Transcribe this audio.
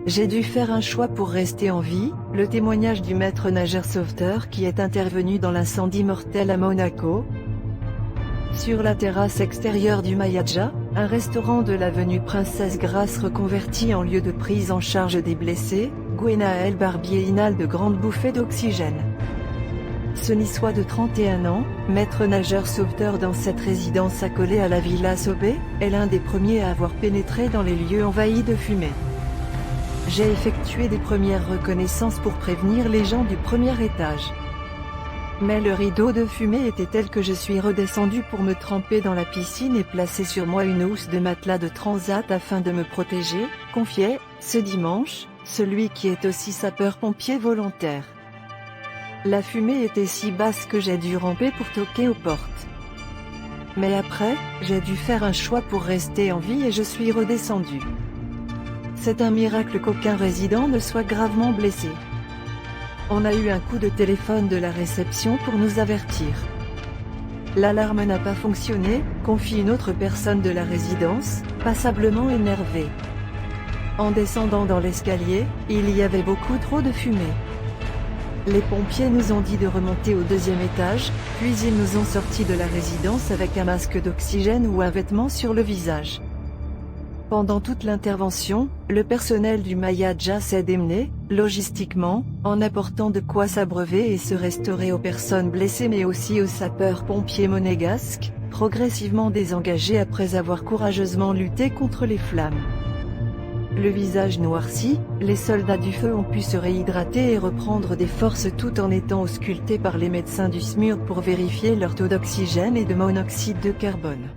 J'ai dû faire un choix pour rester en vie, le témoignage du maître nageur sauveteur qui est intervenu dans l'incendie mortel à Monaco. Sur la terrasse extérieure du Mayaja, un restaurant de l'avenue Princesse Grace reconverti en lieu de prise en charge des blessés, Gwenaël Barbier inhale de grandes bouffées d'oxygène. Ce Niçois de 31 ans, maître nageur sauveteur dans cette résidence accolée à la Villa Sobé, est l'un des premiers à avoir pénétré dans les lieux envahis de fumée. J'ai effectué des premières reconnaissances pour prévenir les gens du premier étage. Mais le rideau de fumée était tel que je suis redescendu pour me tremper dans la piscine et placer sur moi une housse de matelas de transat afin de me protéger, confiait, ce dimanche, celui qui est aussi sapeur-pompier volontaire. La fumée était si basse que j'ai dû ramper pour toquer aux portes. Mais après, j'ai dû faire un choix pour rester en vie et je suis redescendu. C'est un miracle qu'aucun résident ne soit gravement blessé. On a eu un coup de téléphone de la réception pour nous avertir. L'alarme n'a pas fonctionné, confie une autre personne de la résidence, passablement énervée. En descendant dans l'escalier, il y avait beaucoup trop de fumée. Les pompiers nous ont dit de remonter au deuxième étage, puis ils nous ont sortis de la résidence avec un masque d'oxygène ou un vêtement sur le visage. Pendant toute l'intervention, le personnel du Mayaja s'est démené, logistiquement, en apportant de quoi s'abreuver et se restaurer aux personnes blessées mais aussi aux sapeurs-pompiers monégasques, progressivement désengagés après avoir courageusement lutté contre les flammes. Le visage noirci, les soldats du feu ont pu se réhydrater et reprendre des forces tout en étant auscultés par les médecins du SMUR pour vérifier leur taux d'oxygène et de monoxyde de carbone.